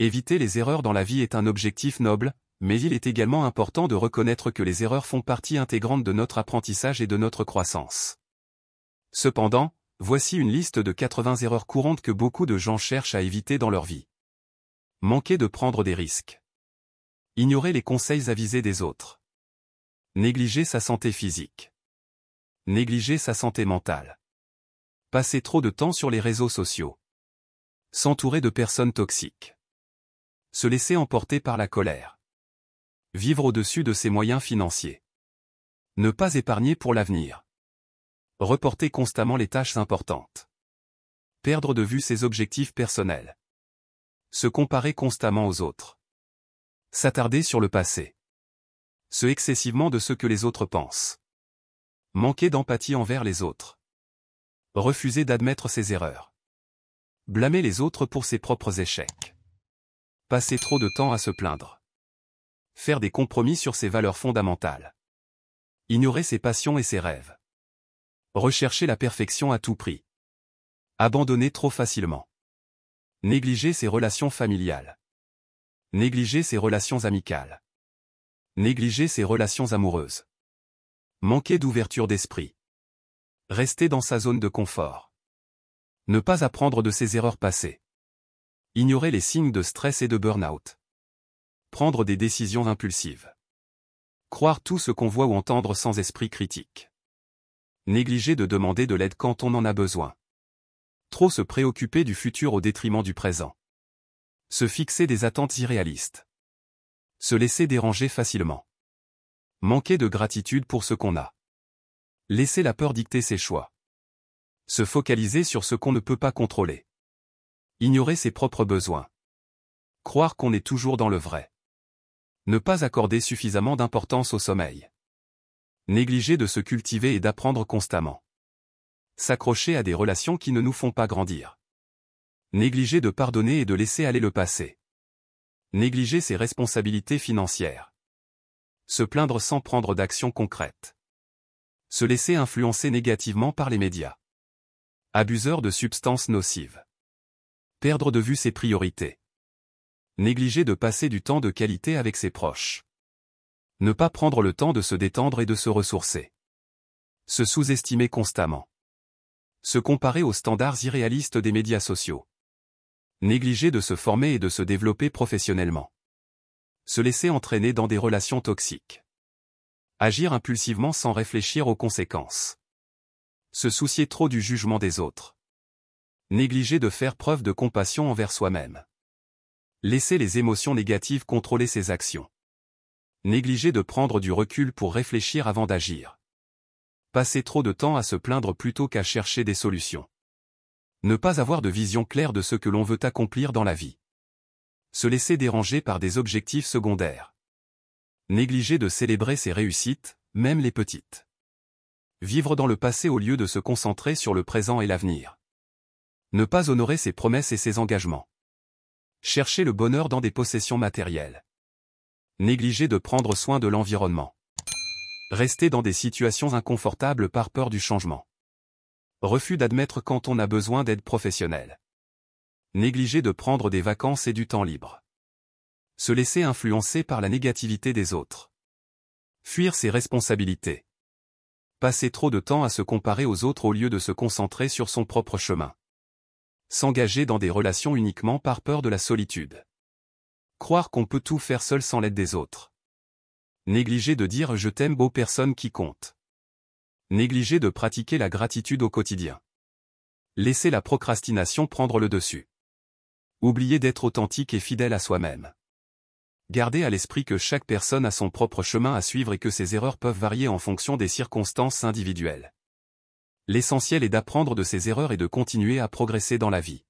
Éviter les erreurs dans la vie est un objectif noble, mais il est également important de reconnaître que les erreurs font partie intégrante de notre apprentissage et de notre croissance. Cependant, voici une liste de 80 erreurs courantes que beaucoup de gens cherchent à éviter dans leur vie. Manquer de prendre des risques. Ignorer les conseils avisés des autres. Négliger sa santé physique. Négliger sa santé mentale. Passer trop de temps sur les réseaux sociaux. S'entourer de personnes toxiques. Se laisser emporter par la colère. Vivre au-dessus de ses moyens financiers. Ne pas épargner pour l'avenir. Reporter constamment les tâches importantes. Perdre de vue ses objectifs personnels. Se comparer constamment aux autres. S'attarder sur le passé. Se excessivement de ce que les autres pensent. Manquer d'empathie envers les autres. Refuser d'admettre ses erreurs. Blâmer les autres pour ses propres échecs. Passer trop de temps à se plaindre. Faire des compromis sur ses valeurs fondamentales. Ignorer ses passions et ses rêves. Rechercher la perfection à tout prix. Abandonner trop facilement. Négliger ses relations familiales. Négliger ses relations amicales. Négliger ses relations amoureuses. Manquer d'ouverture d'esprit. Rester dans sa zone de confort. Ne pas apprendre de ses erreurs passées. Ignorer les signes de stress et de burn-out. Prendre des décisions impulsives. Croire tout ce qu'on voit ou entendre sans esprit critique. Négliger de demander de l'aide quand on en a besoin. Trop se préoccuper du futur au détriment du présent. Se fixer des attentes irréalistes. Se laisser déranger facilement. Manquer de gratitude pour ce qu'on a. Laisser la peur dicter ses choix. Se focaliser sur ce qu'on ne peut pas contrôler. Ignorer ses propres besoins. Croire qu'on est toujours dans le vrai. Ne pas accorder suffisamment d'importance au sommeil. Négliger de se cultiver et d'apprendre constamment. S'accrocher à des relations qui ne nous font pas grandir. Négliger de pardonner et de laisser aller le passé. Négliger ses responsabilités financières. Se plaindre sans prendre d'action concrète. Se laisser influencer négativement par les médias. Abuseur de substances nocives. Perdre de vue ses priorités. Négliger de passer du temps de qualité avec ses proches. Ne pas prendre le temps de se détendre et de se ressourcer. Se sous-estimer constamment. Se comparer aux standards irréalistes des médias sociaux. Négliger de se former et de se développer professionnellement. Se laisser entraîner dans des relations toxiques. Agir impulsivement sans réfléchir aux conséquences. Se soucier trop du jugement des autres. Négliger de faire preuve de compassion envers soi-même. Laisser les émotions négatives contrôler ses actions. Négliger de prendre du recul pour réfléchir avant d'agir. Passer trop de temps à se plaindre plutôt qu'à chercher des solutions. Ne pas avoir de vision claire de ce que l'on veut accomplir dans la vie. Se laisser déranger par des objectifs secondaires. Négliger de célébrer ses réussites, même les petites. Vivre dans le passé au lieu de se concentrer sur le présent et l'avenir. Ne pas honorer ses promesses et ses engagements. Chercher le bonheur dans des possessions matérielles. Négliger de prendre soin de l'environnement. Rester dans des situations inconfortables par peur du changement. Refus d'admettre quand on a besoin d'aide professionnelle. Négliger de prendre des vacances et du temps libre. Se laisser influencer par la négativité des autres. Fuir ses responsabilités. Passer trop de temps à se comparer aux autres au lieu de se concentrer sur son propre chemin. S'engager dans des relations uniquement par peur de la solitude. Croire qu'on peut tout faire seul sans l'aide des autres. Négliger de dire « je t'aime » aux personnes qui comptent. Négliger de pratiquer la gratitude au quotidien. Laisser la procrastination prendre le dessus. Oublier d'être authentique et fidèle à soi-même. Garder à l'esprit que chaque personne a son propre chemin à suivre et que ses erreurs peuvent varier en fonction des circonstances individuelles. L'essentiel est d'apprendre de ses erreurs et de continuer à progresser dans la vie.